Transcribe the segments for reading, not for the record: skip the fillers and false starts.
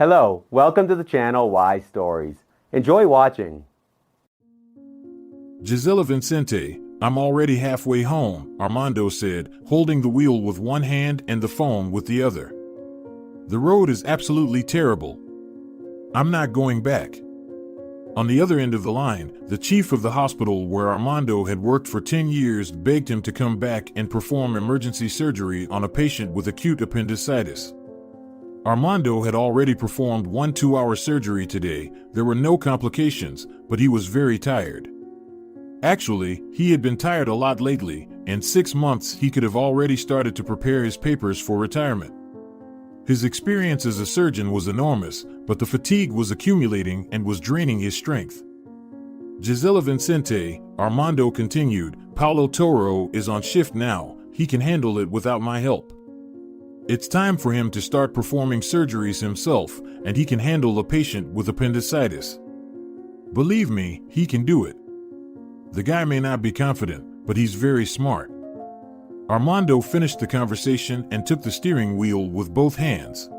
Hello, welcome to the channel Why Stories. Enjoy watching. Gisela Vincente, I'm already halfway home, Armando said, holding the wheel with one hand and the phone with the other. The road is absolutely terrible. I'm not going back. On the other end of the line, the chief of the hospital where Armando had worked for 10 years begged him to come back and perform emergency surgery on a patient with acute appendicitis. Armando had already performed one 2-hour surgery today. There were no complications, but he was very tired. Actually, he had been tired a lot lately. In 6 months he could have already started to prepare his papers for retirement. His experience as a surgeon was enormous, but the fatigue was accumulating and was draining his strength. Gisela Vincente, Armando continued, Paulo Toro is on shift now. He can handle it without my help. It's time for him to start performing surgeries himself, and he can handle a patient with appendicitis. Believe me, he can do it. The guy may not be confident, but he's very smart. Armando finished the conversation and took the steering wheel with both hands.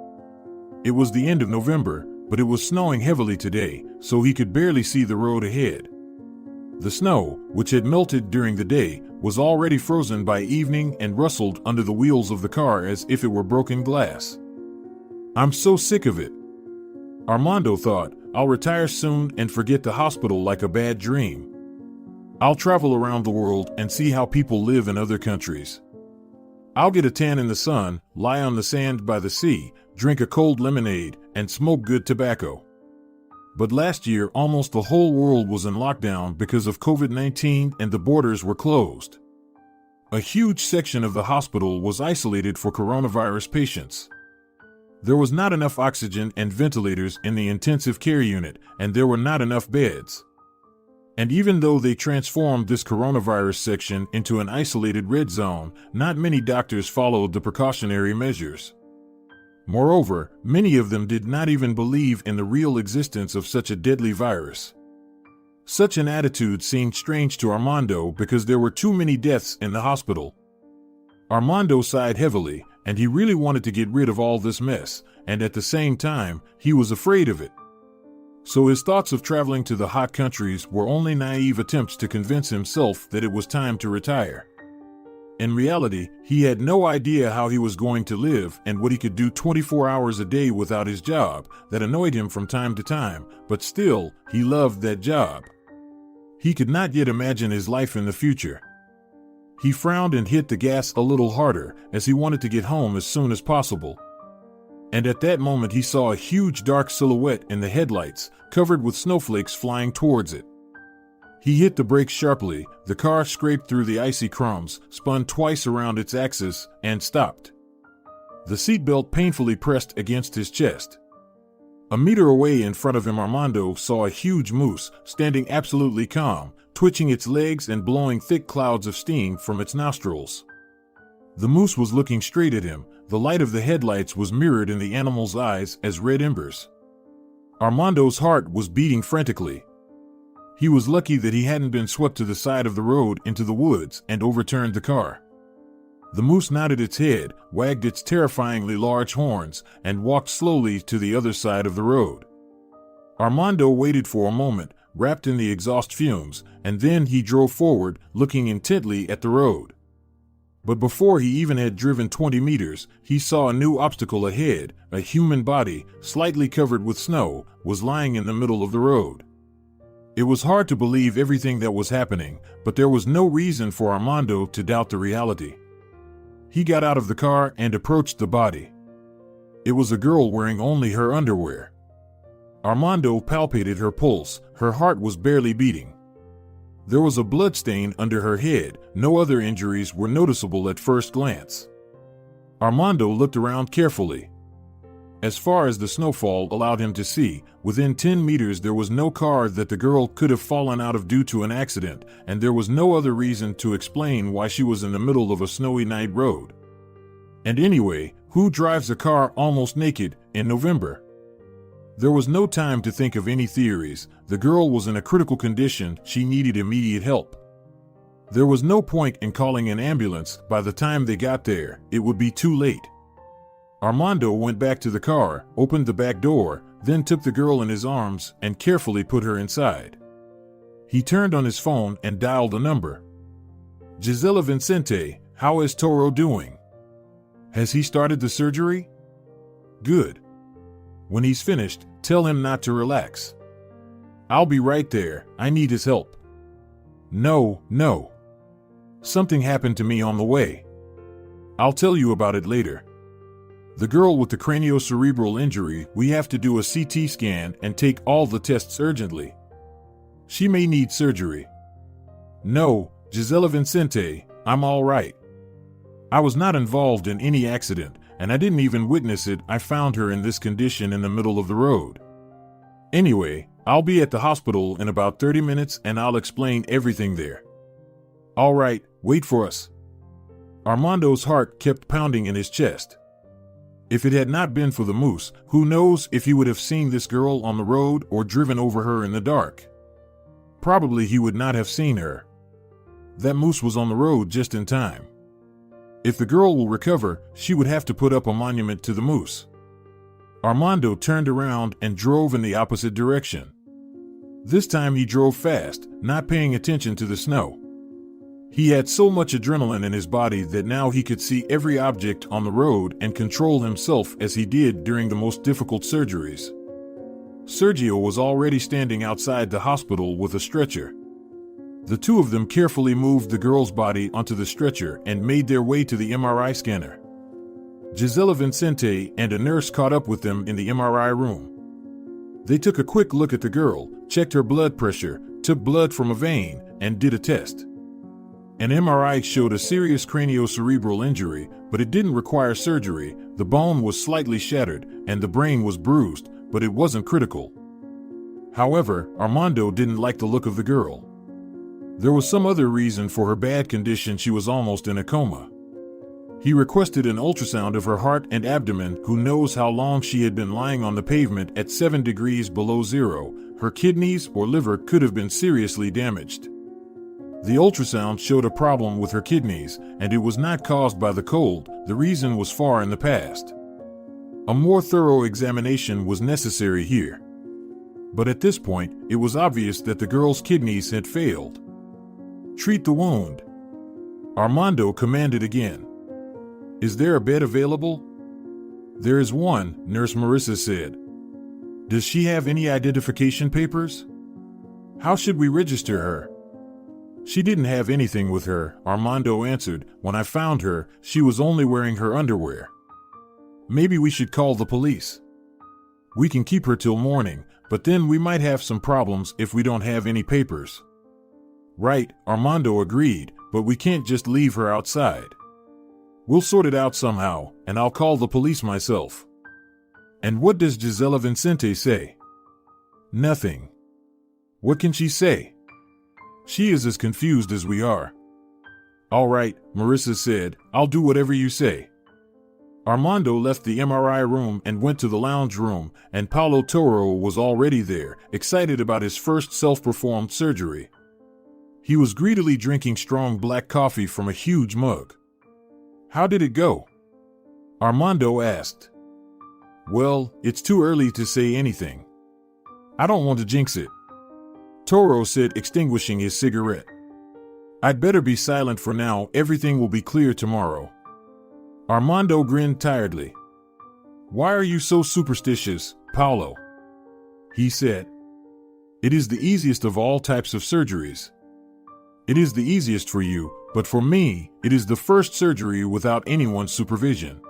It was the end of November, but it was snowing heavily today, so he could barely see the road ahead. The snow, which had melted during the day, was already frozen by evening and rustled under the wheels of the car as if it were broken glass. I'm so sick of it. Armando thought, I'll retire soon and forget the hospital like a bad dream. I'll travel around the world and see how people live in other countries. I'll get a tan in the sun, lie on the sand by the sea, drink a cold lemonade, and smoke good tobacco. But last year, almost the whole world was in lockdown because of COVID-19 and the borders were closed. A huge section of the hospital was isolated for coronavirus patients. There was not enough oxygen and ventilators in the intensive care unit, and there were not enough beds. And even though they transformed this coronavirus section into an isolated red zone, not many doctors followed the precautionary measures. Moreover, many of them did not even believe in the real existence of such a deadly virus. Such an attitude seemed strange to Armando because there were too many deaths in the hospital. Armando sighed heavily, and he really wanted to get rid of all this mess, and at the same time, he was afraid of it. So his thoughts of traveling to the hot countries were only naive attempts to convince himself that it was time to retire. In reality, he had no idea how he was going to live and what he could do 24 hours a day without his job. That annoyed him from time to time, but still, he loved that job. He could not yet imagine his life in the future. He frowned and hit the gas a little harder as he wanted to get home as soon as possible. And at that moment he saw a huge dark silhouette in the headlights, covered with snowflakes flying towards it. He hit the brakes sharply, the car scraped through the icy crumbs, spun twice around its axis, and stopped. The seatbelt painfully pressed against his chest. A meter away in front of him Armando saw a huge moose, standing absolutely calm, twitching its legs and blowing thick clouds of steam from its nostrils. The moose was looking straight at him. The light of the headlights was mirrored in the animal's eyes as red embers. Armando's heart was beating frantically. He was lucky that he hadn't been swept to the side of the road into the woods and overturned the car. The moose nodded its head, wagged its terrifyingly large horns, and walked slowly to the other side of the road. Armando waited for a moment, wrapped in the exhaust fumes, and then he drove forward, looking intently at the road. But before he even had driven 20 meters, he saw a new obstacle ahead. A human body, slightly covered with snow, was lying in the middle of the road. It was hard to believe everything that was happening, but there was no reason for Armando to doubt the reality. He got out of the car and approached the body. It was a girl wearing only her underwear. Armando palpated her pulse. Her heart was barely beating. There was a blood stain under her head. No other injuries were noticeable at first glance. Armando looked around carefully. As far as the snowfall allowed him to see, within 10 meters there was no car that the girl could have fallen out of due to an accident, and there was no other reason to explain why she was in the middle of a snowy night road. And anyway, who drives a car almost naked in November? There was no time to think of any theories. The girl was in a critical condition. She needed immediate help. There was no point in calling an ambulance. By the time they got there, it would be too late. Armando went back to the car, opened the back door, then took the girl in his arms and carefully put her inside. He turned on his phone and dialed a number. Gisela Vincente, how is Toro doing? Has he started the surgery? Good. When he's finished, tell him not to relax. I'll be right there, I need his help. No. Something happened to me on the way. I'll tell you about it later. The girl with the craniocerebral injury, we have to do a CT scan and take all the tests urgently. She may need surgery. No, Gisela Vincente, I'm all right. I was not involved in any accident, and I didn't even witness it. I found her in this condition in the middle of the road. Anyway, I'll be at the hospital in about 30 minutes and I'll explain everything there. All right, wait for us. Armando's heart kept pounding in his chest. If it had not been for the moose, who knows if he would have seen this girl on the road or driven over her in the dark. Probably he would not have seen her. That moose was on the road just in time. If the girl will recover, she would have to put up a monument to the moose. Armando turned around and drove in the opposite direction. This time he drove fast, not paying attention to the snow. He had so much adrenaline in his body that now he could see every object on the road and control himself as he did during the most difficult surgeries. Sergio was already standing outside the hospital with a stretcher. The two of them carefully moved the girl's body onto the stretcher and made their way to the MRI scanner. Gisela Vincente and a nurse caught up with them in the MRI room. They took a quick look at the girl, checked her blood pressure, took blood from a vein, and did a test. An MRI showed a serious craniocerebral injury, but it didn't require surgery. The bone was slightly shattered, and the brain was bruised, but it wasn't critical. However, Armando didn't like the look of the girl. There was some other reason for her bad condition. She was almost in a coma. He requested an ultrasound of her heart and abdomen. Who knows how long she had been lying on the pavement at 7 degrees below zero. Her kidneys or liver could have been seriously damaged. The ultrasound showed a problem with her kidneys, and it was not caused by the cold. The reason was far in the past. A more thorough examination was necessary here. But at this point, it was obvious that the girl's kidneys had failed. Treat the wound. Armando commanded again. Is there a bed available? There is one, Nurse Marissa said. Does she have any identification papers? How should we register her? She didn't have anything with her, Armando answered. When I found her, she was only wearing her underwear. Maybe we should call the police. We can keep her till morning, but then we might have some problems if we don't have any papers. Right, Armando agreed, but we can't just leave her outside. We'll sort it out somehow, and I'll call the police myself. And what does Gisela Vincente say? Nothing. What can she say? She is as confused as we are. All right, Marissa said, I'll do whatever you say. Armando left the MRI room and went to the lounge room, and Paulo Toro was already there, excited about his first self-performed surgery. He was greedily drinking strong black coffee from a huge mug. How did it go? Armando asked. Well, it's too early to say anything. I don't want to jinx it. Toro said, extinguishing his cigarette. I'd better be silent for now. Everything will be clear tomorrow. Armando grinned tiredly. Why are you so superstitious, Paulo? He said. It is the easiest of all types of surgeries. It is the easiest for you, but for me, it is the first surgery without anyone's supervision.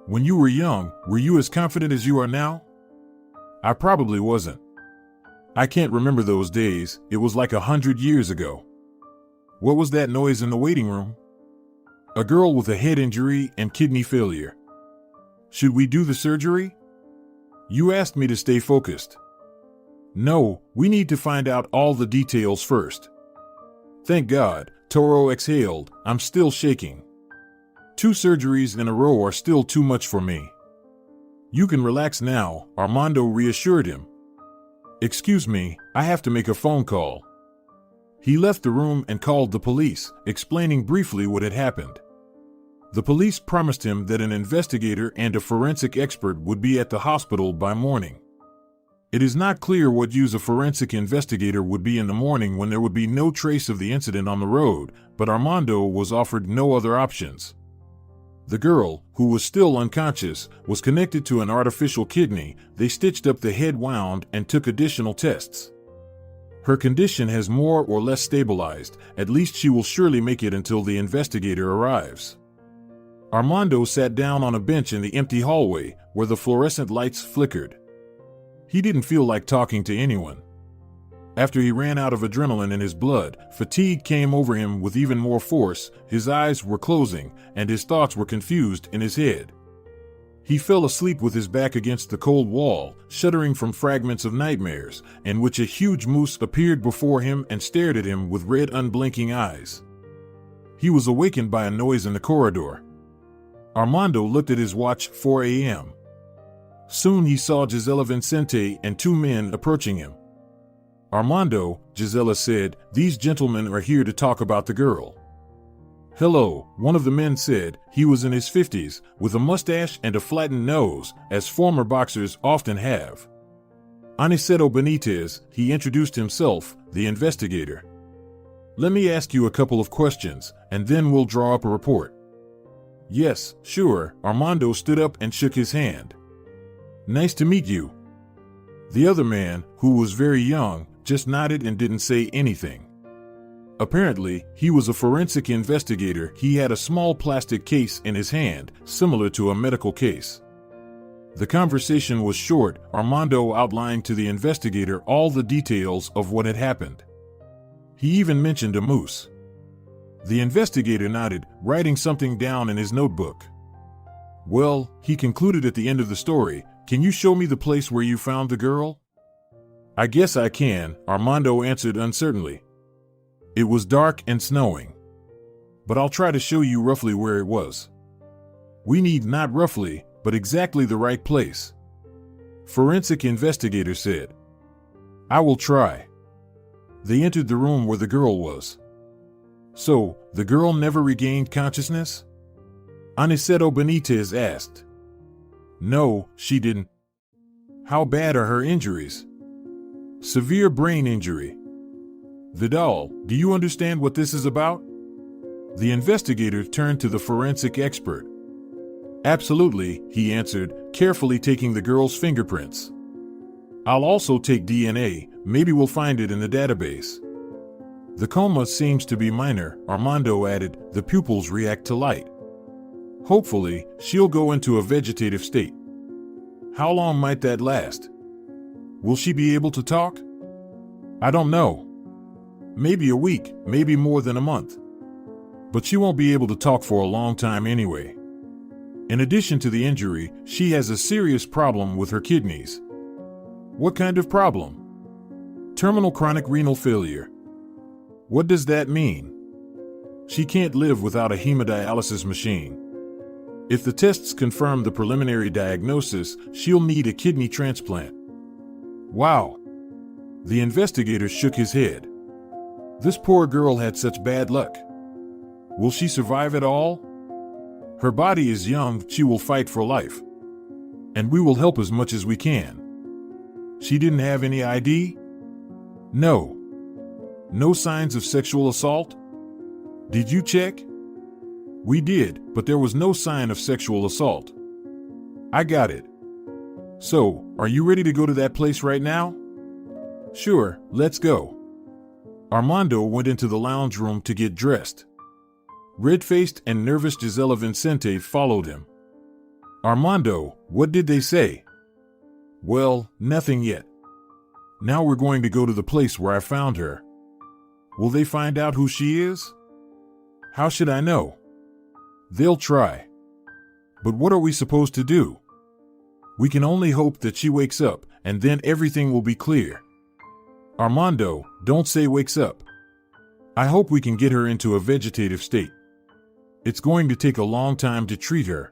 When you were young, were you as confident as you are now? I probably wasn't. I can't remember those days. It was like 100 years ago. What was that noise in the waiting room? A girl with a head injury and kidney failure. Should we do the surgery? You asked me to stay focused. No, we need to find out all the details first. Thank God, Toro exhaled. I'm still shaking. 2 surgeries in a row are still too much for me. You can relax now, Armando reassured him. Excuse me, I have to make a phone call. He left the room and called the police, explaining briefly what had happened. The police promised him that an investigator and a forensic expert would be at the hospital by morning. It is not clear what use a forensic investigator would be in the morning when there would be no trace of the incident on the road, but Armando was offered no other options. The girl, who was still unconscious, was connected to an artificial kidney. They stitched up the head wound and took additional tests. Her condition has more or less stabilized. At least she will surely make it until the investigator arrives. Armando sat down on a bench in the empty hallway where the fluorescent lights flickered. He didn't feel like talking to anyone. After he ran out of adrenaline in his blood, fatigue came over him with even more force. His eyes were closing, and his thoughts were confused in his head. He fell asleep with his back against the cold wall, shuddering from fragments of nightmares, in which a huge moose appeared before him and stared at him with red, unblinking eyes. He was awakened by a noise in the corridor. Armando looked at his watch. 4 a.m. Soon he saw Gisela Vincente and two men approaching him. "Armando," Gisela said, "these gentlemen are here to talk about the girl." "Hello," one of the men said. He was in his 50s, with a mustache and a flattened nose, as former boxers often have. Aniceto Benitez, he introduced himself, the investigator. "Let me ask you a couple of questions, and then we'll draw up a report." "Yes, sure." Armando stood up and shook his hand. "Nice to meet you." The other man, who was very young, just nodded and didn't say anything. Apparently, he was a forensic investigator. He had a small plastic case in his hand, similar to a medical case. The conversation was short. Armando outlined to the investigator all the details of what had happened. He even mentioned a moose. The investigator nodded, writing something down in his notebook. "Well," he concluded at the end of the story, "can you show me the place where you found the girl?" "I guess I can," Armando answered uncertainly. "It was dark and snowing. But I'll try to show you roughly where it was." "We need not roughly, but exactly the right place," forensic investigator said. "I will try." They entered the room where the girl was. "So, the girl never regained consciousness?" Aniceto Benitez asked. "No, she didn't." "How bad are her injuries?" "Severe brain injury." "Vidal, do you understand what this is about?" The investigator turned to the forensic expert. "Absolutely," he answered, carefully taking the girl's fingerprints. "I'll also take DNA, maybe we'll find it in the database." "The coma seems to be minor," Armando added. "The pupils react to light. Hopefully, she'll go into a vegetative state." "How long might that last? Will she be able to talk?" "I don't know. Maybe a week, maybe more than a month. But she won't be able to talk for a long time anyway. In addition to the injury, she has a serious problem with her kidneys." "What kind of problem?" "Terminal chronic renal failure." "What does that mean?" "She can't live without a hemodialysis machine. If the tests confirm the preliminary diagnosis, she'll need a kidney transplant." "Wow." The investigator shook his head. "This poor girl had such bad luck. Will she survive at all?" "Her body is young, she will fight for life. And we will help as much as we can." "She didn't have any ID?" "No." "No signs of sexual assault?" "Did you check?" "We did, but there was no sign of sexual assault." "I got it. So, are you ready to go to that place right now?" "Sure, let's go." Armando went into the lounge room to get dressed. Red-faced and nervous Gisela Vincente followed him. "Armando, what did they say?" "Well, nothing yet. Now we're going to go to the place where I found her." "Will they find out who she is?" "How should I know?" "They'll try. But what are we supposed to do?" "We can only hope that she wakes up, and then everything will be clear." "Armando, don't say wakes up. I hope we can get her into a vegetative state. It's going to take a long time to treat her.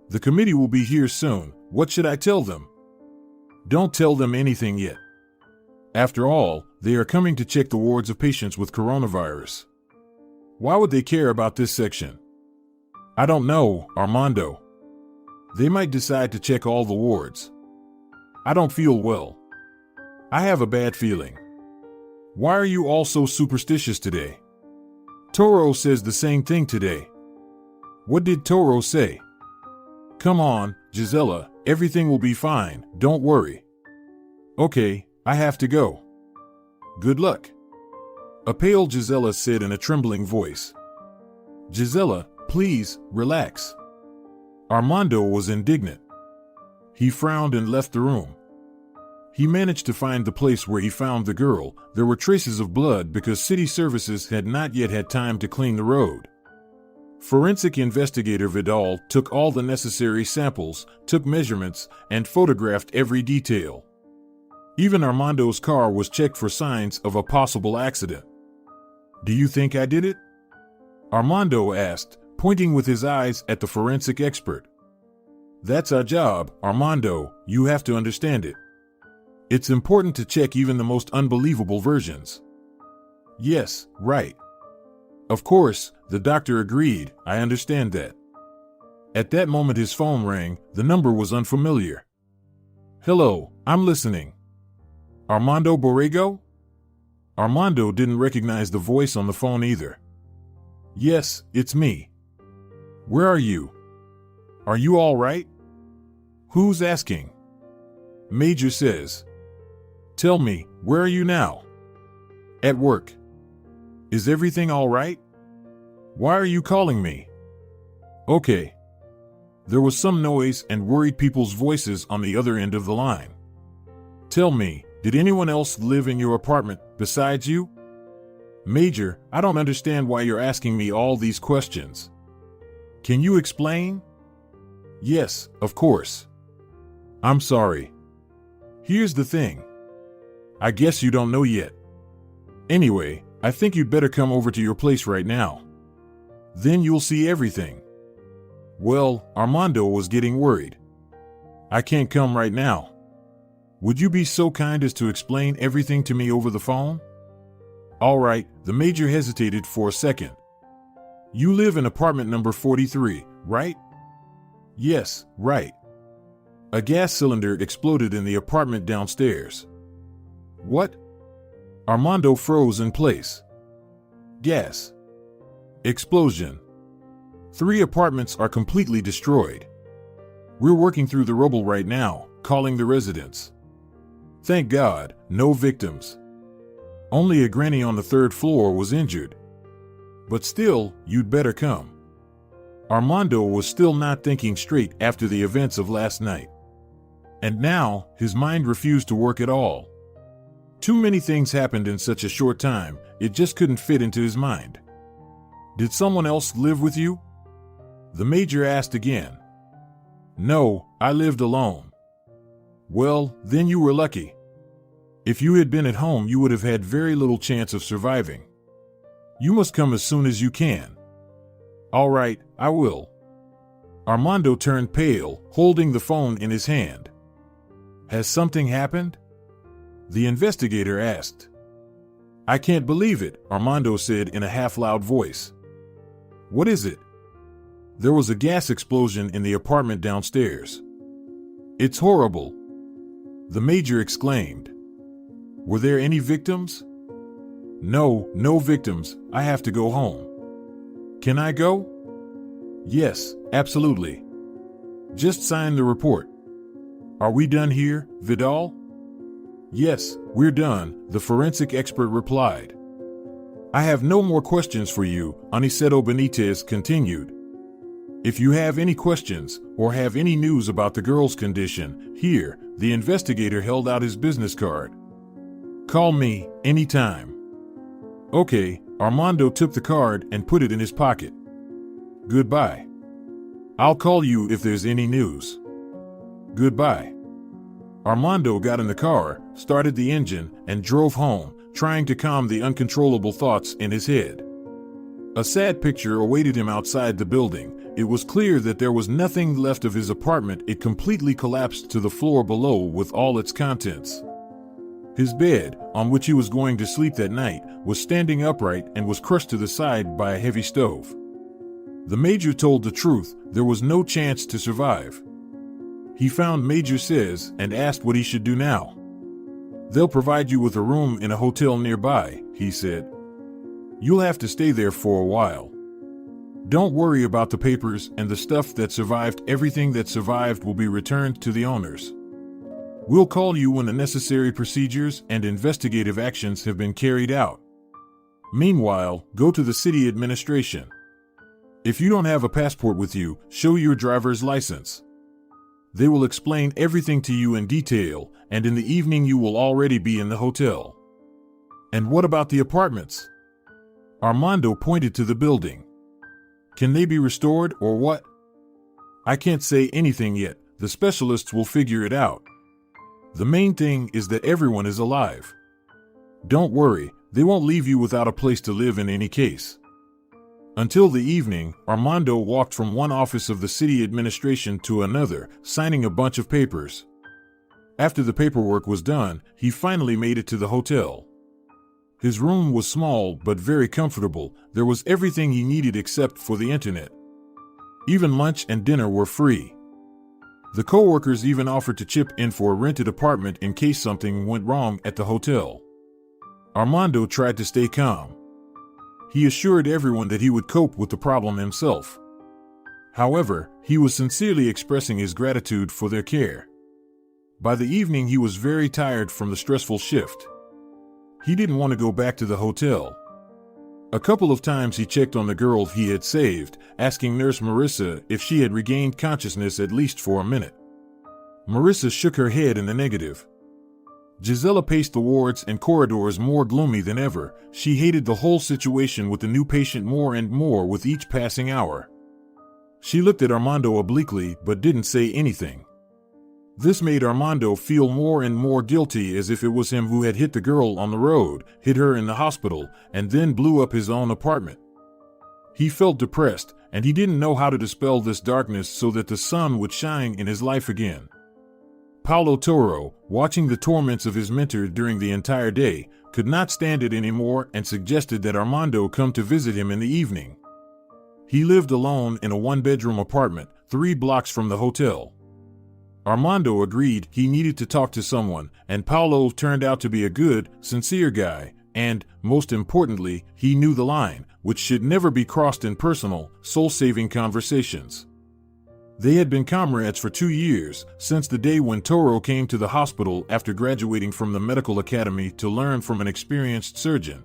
The committee will be here soon. What should I tell them?" "Don't tell them anything yet. After all, they are coming to check the wards of patients with coronavirus. Why would they care about this section?" I don't know, Armando. They might decide to check all the wards. I don't feel well. I have a bad feeling. Why are you all so superstitious today? Toro says the same thing today. What did Toro say? Come on, Gisela, everything will be fine, don't worry. Okay, I have to go. Good luck. A pale Gisela said in a trembling voice. Gisela, please, relax. Armando was indignant. He frowned and left the room. He managed to find the place where he found the girl. There were traces of blood because city services had not yet had time to clean the road. Forensic investigator Vidal took all the necessary samples, took measurements, and photographed every detail. Even Armando's car was checked for signs of a possible accident. Do you think I did it? Armando asked, pointing with his eyes at the forensic expert. That's our job, Armando, you have to understand it. It's important to check even the most unbelievable versions. Yes, right. Of course, the doctor agreed, I understand that. At that moment his phone rang, the number was unfamiliar. Hello, I'm listening. Armando Borrego? Armando didn't recognize the voice on the phone either. Yes, it's me. Where are you? Are you all right? Who's asking? Major says. Tell me, where are you now? At work. Is everything all right? Why are you calling me? Okay. There was some noise and worried people's voices on the other end of the line. Tell me, did anyone else live in your apartment besides you? Major, I don't understand why you're asking me all these questions. Can you explain? Yes, of course. I'm sorry. Here's the thing. I guess you don't know yet. Anyway, I think you'd better come over to your place right now. Then you'll see everything. Well, Armando was getting worried. I can't come right now. Would you be so kind as to explain everything to me over the phone? All right, the major hesitated for a second. You live in apartment number 43, right? Yes, right. A gas cylinder exploded in the apartment downstairs. What? Armando froze in place. Gas. Explosion. 3 apartments are completely destroyed. We're working through the rubble right now, calling the residents. Thank God, no victims. Only a granny on the 3rd floor was injured. But still, you'd better come. Armando was still not thinking straight after the events of last night. And now, his mind refused to work at all. Too many things happened in such a short time, it just couldn't fit into his mind. Did someone else live with you? The major asked again. No, I lived alone. Well, then you were lucky. If you had been at home, you would have had very little chance of surviving. You must come as soon as you can. All right, I will. Armando turned pale, holding the phone in his hand. Has something happened? The investigator asked. I can't believe it, Armando said in a half-loud voice. What is it? There was a gas explosion in the apartment downstairs. It's horrible. The major exclaimed. Were there any victims? No, no victims. I have to go home. Can I go? Yes, absolutely. Just sign the report. Are we done here, Vidal? Yes, we're done, the forensic expert replied. I have no more questions for you, Aniceto Benitez continued. If you have any questions or have any news about the girl's condition, here, the investigator held out his business card. Call me anytime. Okay, Armando took the card and put it in his pocket. Goodbye. I'll call you if there's any news. Goodbye. Armando got in the car, started the engine, and drove home, trying to calm the uncontrollable thoughts in his head. A sad picture awaited him outside the building. It was clear that there was nothing left of his apartment. It completely collapsed to the floor below with all its contents. His bed, on which he was going to sleep that night, was standing upright and was crushed to the side by a heavy stove. The major told the truth. There was no chance to survive. He found Major Says and asked what he should do now. They'll provide you with a room in a hotel nearby, he said. You'll have to stay there for a while. Don't worry about the papers and the stuff that survived. Everything that survived will be returned to the owners. We'll call you when the necessary procedures and investigative actions have been carried out. Meanwhile, go to the city administration. If you don't have a passport with you, show your driver's license. They will explain everything to you in detail, and in the evening you will already be in the hotel. And what about the apartments? Armando pointed to the building. Can they be restored or what? I can't say anything yet. The specialists will figure it out. The main thing is that everyone is alive. Don't worry, they won't leave you without a place to live in any case. Until the evening, Armando walked from one office of the city administration to another, signing a bunch of papers. After the paperwork was done, he finally made it to the hotel. His room was small but very comfortable. There was everything he needed except for the internet. Even lunch and dinner were free. The coworkers even offered to chip in for a rented apartment in case something went wrong at the hotel. Armando tried to stay calm. He assured everyone that he would cope with the problem himself. However, he was sincerely expressing his gratitude for their care. By the evening, he was very tired from the stressful shift. He didn't want to go back to the hotel. A couple of times he checked on the girl he had saved, asking Nurse Marissa if she had regained consciousness at least for a minute. Marissa shook her head in the negative. Gisela paced the wards and corridors more gloomy than ever. She hated the whole situation with the new patient more and more with each passing hour. She looked at Armando obliquely but didn't say anything. This made Armando feel more and more guilty, as if it was him who had hit the girl on the road, hit her in the hospital, and then blew up his own apartment. He felt depressed, and he didn't know how to dispel this darkness so that the sun would shine in his life again. Paulo Toro, watching the torments of his mentor during the entire day, could not stand it anymore and suggested that Armando come to visit him in the evening. He lived alone in a one-bedroom apartment, 3 blocks from the hotel. Armando agreed he needed to talk to someone, and Paulo turned out to be a good, sincere guy, and, most importantly, he knew the line, which should never be crossed in personal, soul-saving conversations. They had been comrades for 2 years, since the day when Toro came to the hospital after graduating from the medical academy to learn from an experienced surgeon.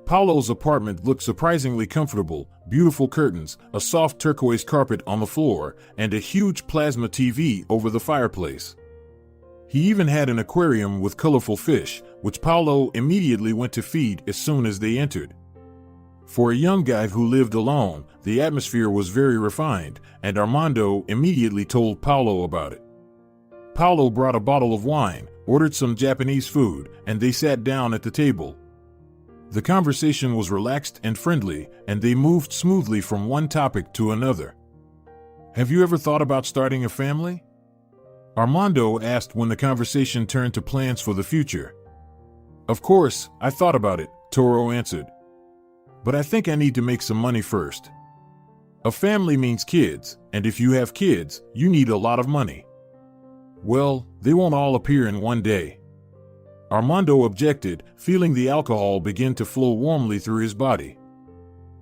Paulo's apartment looked surprisingly comfortable, beautiful curtains, a soft turquoise carpet on the floor, and a huge plasma TV over the fireplace. He even had an aquarium with colorful fish, which Paulo immediately went to feed as soon as they entered. For a young guy who lived alone, the atmosphere was very refined, and Armando immediately told Paulo about it. Paulo brought a bottle of wine, ordered some Japanese food, and they sat down at the table. The conversation was relaxed and friendly, and they moved smoothly from one topic to another. Have you ever thought about starting a family? Armando asked when the conversation turned to plans for the future. Of course, I thought about it, Toro answered. But I think I need to make some money first. A family means kids, and if you have kids, you need a lot of money. Well, they won't all appear in one day. Armando objected, feeling the alcohol begin to flow warmly through his body.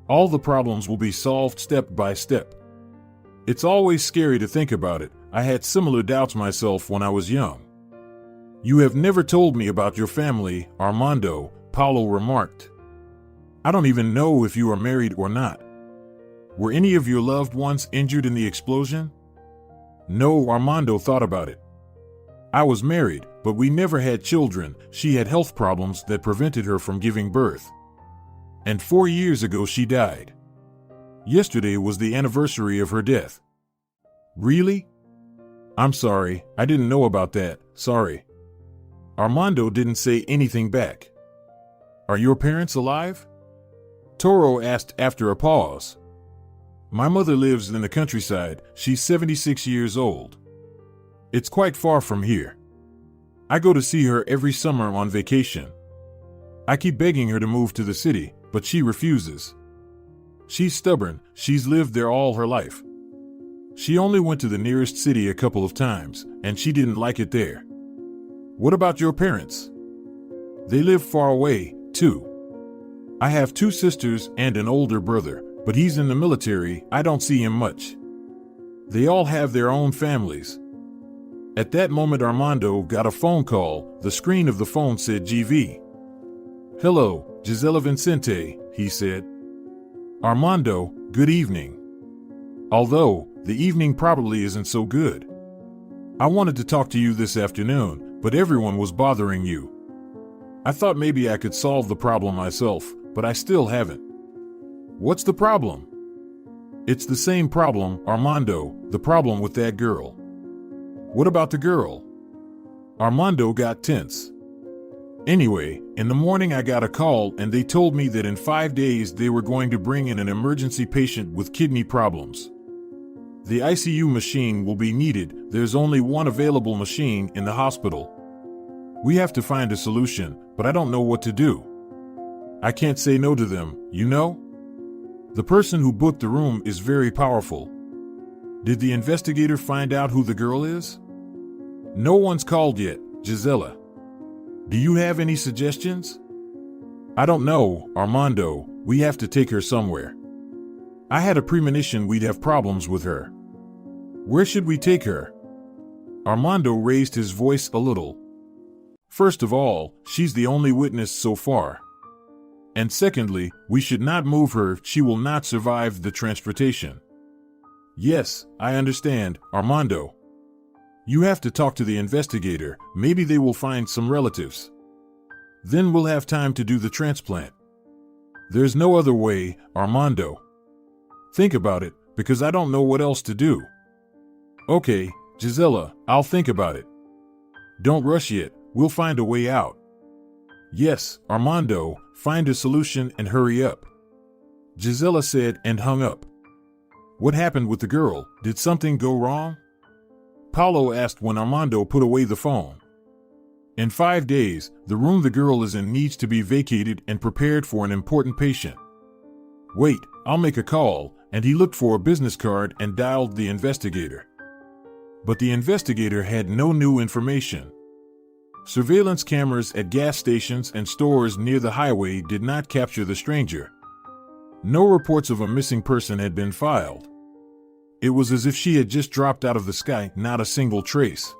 All the problems will be solved step by step. It's always scary to think about it. I had similar doubts myself when I was young. You have never told me about your family, Armando, Paulo remarked. I don't even know if you are married or not. Were any of your loved ones injured in the explosion? No, Armando thought about it. I was married, but we never had children. She had health problems that prevented her from giving birth. And 4 years ago she died. Yesterday was the anniversary of her death. Really? I'm sorry, I didn't know about that, sorry. Armando didn't say anything back. Are your parents alive? Toro asked after a pause. My mother lives in the countryside. She's 76 years old. It's quite far from here. I go to see her every summer on vacation. I keep begging her to move to the city, but she refuses. She's stubborn, she's lived there all her life. She only went to the nearest city a couple of times, and she didn't like it there. What about your parents? They live far away, too. I have 2 sisters and an older brother, but he's in the military, I don't see him much. They all have their own families. At that moment Armando got a phone call. The screen of the phone said GV. Hello, Gisela Vincente, he said. Armando, good evening. Although, the evening probably isn't so good. I wanted to talk to you this afternoon, but everyone was bothering you. I thought maybe I could solve the problem myself, but I still haven't. What's the problem? It's the same problem, Armando, the problem with that girl. What about the girl? Armando got tense. Anyway, in the morning I got a call and they told me that in 5 days they were going to bring in an emergency patient with kidney problems. The ICU machine will be needed. There's only one available machine in the hospital. We have to find a solution, but I don't know what to do. I can't say no to them, you know? The person who booked the room is very powerful. Did the investigator find out who the girl is? No one's called yet, Gisela. Do you have any suggestions? I don't know, Armando. We have to take her somewhere. I had a premonition we'd have problems with her. Where should we take her? Armando raised his voice a little. First of all, she's the only witness so far. And secondly, we should not move her. She will not survive the transportation. Yes, I understand, Armando. You have to talk to the investigator. Maybe they will find some relatives. Then we'll have time to do the transplant. There's no other way, Armando. Think about it, because I don't know what else to do. Okay, Gisela, I'll think about it. Don't rush yet, we'll find a way out. Yes, Armando, find a solution and hurry up. Gisela said and hung up. What happened with the girl? Did something go wrong? Paulo asked when Armando put away the phone. In 5 days, the room the girl is in needs to be vacated and prepared for an important patient. Wait, I'll make a call, and he looked for a business card and dialed the investigator. But the investigator had no new information. Surveillance cameras at gas stations and stores near the highway did not capture the stranger. No reports of a missing person had been filed. It was as if she had just dropped out of the sky, not a single trace.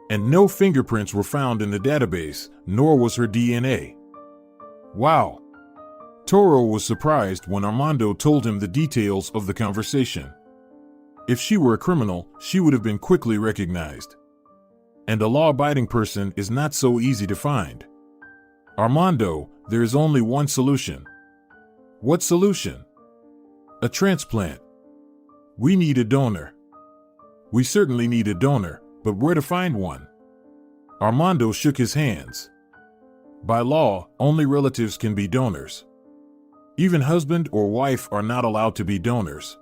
And no fingerprints were found in the database, nor was her DNA. Wow! Toro was surprised when Armando told him the details of the conversation. If she were a criminal, she would have been quickly recognized. And a law-abiding person is not so easy to find. Armando, there is only one solution. What solution? A transplant. We need a donor. We certainly need a donor, but where to find one? Armando shook his hands. By law, only relatives can be donors. Even husband or wife are not allowed to be donors.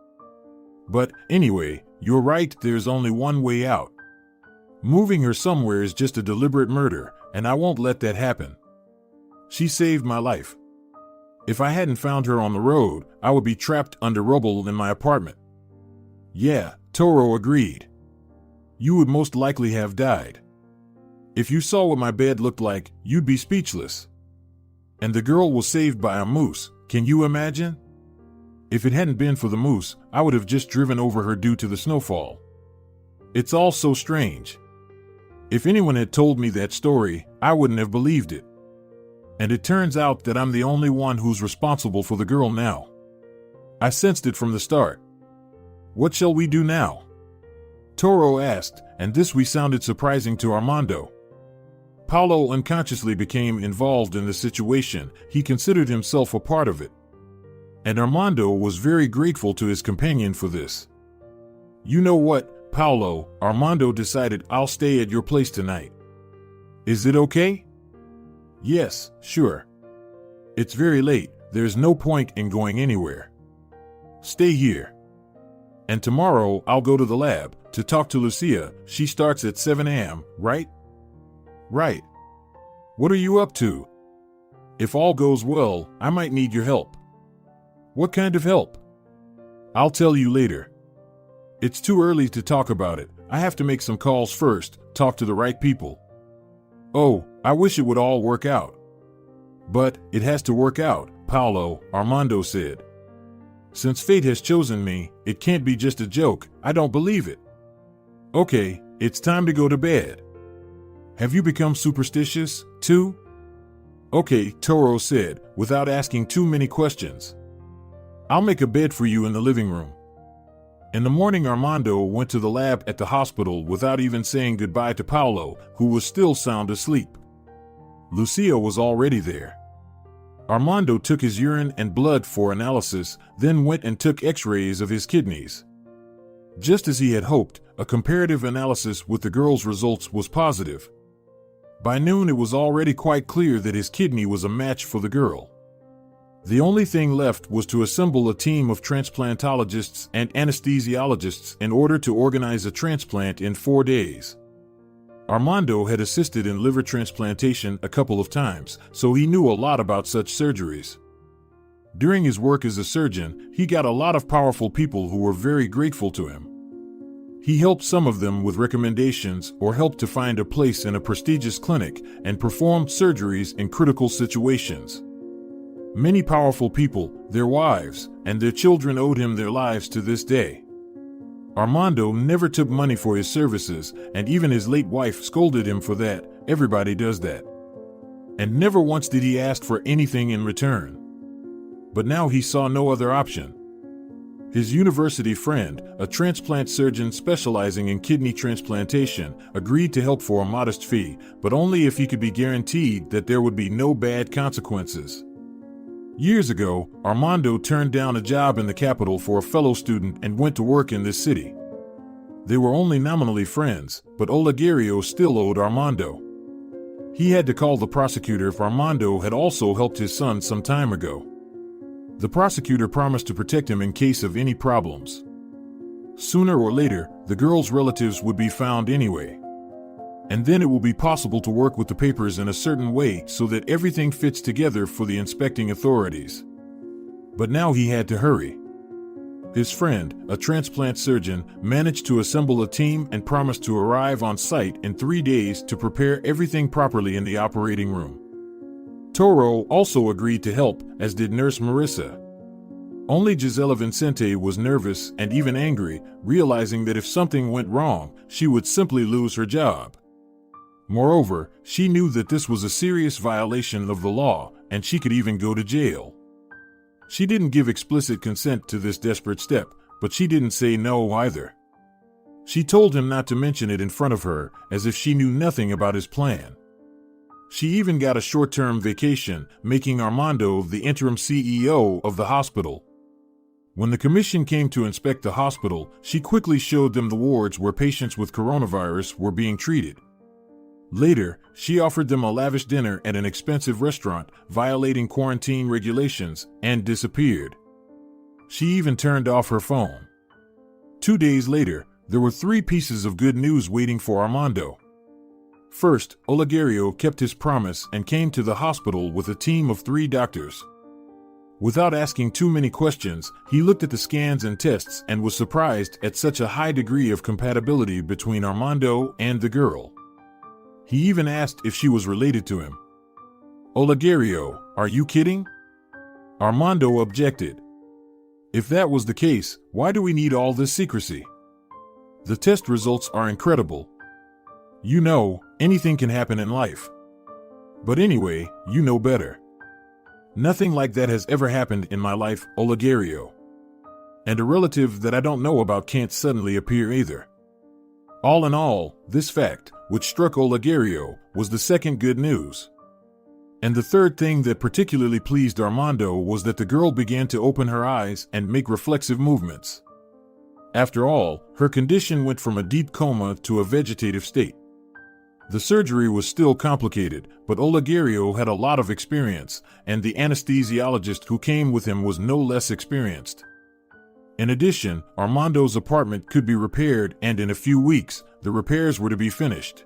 But anyway, you're right, there's only one way out. Moving her somewhere is just a deliberate murder, and I won't let that happen. She saved my life. If I hadn't found her on the road, I would be trapped under rubble in my apartment. Yeah, Toro agreed. You would most likely have died. If you saw what my bed looked like, you'd be speechless. And the girl was saved by a moose, can you imagine? If it hadn't been for the moose, I would have just driven over her due to the snowfall. It's all so strange. If anyone had told me that story, I wouldn't have believed it. And it turns out that I'm the only one who's responsible for the girl now. I sensed it from the start. What shall we do now? Toro asked, and this sounded surprising to Armando. Paulo unconsciously became involved in the situation. He considered himself a part of it. And Armando was very grateful to his companion for this. You know what, Paulo, Armando decided I'll stay at your place tonight. Is it okay? Yes, sure. It's very late, there's no point in going anywhere. Stay here. And tomorrow I'll go to the lab to talk to Lucia. She starts at 7 a.m., right? Right. What are you up to? If all goes well, I might need your help. What kind of help? I'll tell you later. It's too early to talk about it. I have to make some calls first, talk to the right people. Oh, I wish it would all work out. But it has to work out, Paolo, Armando said. Since fate has chosen me, it can't be just a joke. I don't believe it. Okay, it's time to go to bed. Have you become superstitious, too? Okay, Toro said, without asking too many questions. I'll make a bed for you in the living room. In the morning, Armando went to the lab at the hospital without even saying goodbye to Paolo, who was still sound asleep. Lucia was already there. Armando took his urine and blood for analysis, then went and took x-rays of his kidneys. Just as he had hoped, a comparative analysis with the girl's results was positive. By noon, it was already quite clear that his kidney was a match for the girl. The only thing left was to assemble a team of transplantologists and anesthesiologists in order to organize a transplant in 4 days. Armando had assisted in liver transplantation a couple of times, so he knew a lot about such surgeries. During his work as a surgeon, he got a lot of powerful people who were very grateful to him. He helped some of them with recommendations or helped to find a place in a prestigious clinic and performed surgeries in critical situations. Many powerful people, their wives, and their children owed him their lives to this day. Armando never took money for his services, and even his late wife scolded him for that. Everybody does that. And never once did he ask for anything in return. But now he saw no other option. His university friend, a transplant surgeon specializing in kidney transplantation, agreed to help for a modest fee, but only if he could be guaranteed that there would be no bad consequences. Years ago, Armando turned down a job in the capital for a fellow student and went to work in this city. They were only nominally friends, but Olegario still owed Armando. He had to call the prosecutor if Armando had also helped his son some time ago. The prosecutor promised to protect him in case of any problems. Sooner or later, the girl's relatives would be found anyway. And then it will be possible to work with the papers in a certain way so that everything fits together for the inspecting authorities. But now he had to hurry. His friend, a transplant surgeon, managed to assemble a team and promised to arrive on site in 3 days to prepare everything properly in the operating room. Toro also agreed to help, as did Nurse Marissa. Only Gisela Vincente was nervous and even angry, realizing that if something went wrong, she would simply lose her job. Moreover, she knew that this was a serious violation of the law, and she could even go to jail. She didn't give explicit consent to this desperate step, but she didn't say no either. She told him not to mention it in front of her, as if she knew nothing about his plan. She even got a short-term vacation, making Armando the interim CEO of the hospital. When the commission came to inspect the hospital, she quickly showed them the wards where patients with coronavirus were being treated. Later, she offered them a lavish dinner at an expensive restaurant, violating quarantine regulations, and disappeared. She even turned off her phone. 2 days later, there were 3 pieces of good news waiting for Armando. First, Olegario kept his promise and came to the hospital with a team of 3 doctors. Without asking too many questions, he looked at the scans and tests and was surprised at such a high degree of compatibility between Armando and the girl. He even asked if she was related to him. Olegario, are you kidding? Armando objected. If that was the case, why do we need all this secrecy? The test results are incredible. You know, anything can happen in life. But anyway, you know better. Nothing like that has ever happened in my life, Olegario. And a relative that I don't know about can't suddenly appear either. All in all, this fact, which struck Olegario, was the second good news. And the third thing that particularly pleased Armando was that the girl began to open her eyes and make reflexive movements. After all, her condition went from a deep coma to a vegetative state. The surgery was still complicated, but Olegario had a lot of experience, and the anesthesiologist who came with him was no less experienced. In addition, Armando's apartment could be repaired, and in a few weeks, the repairs were to be finished.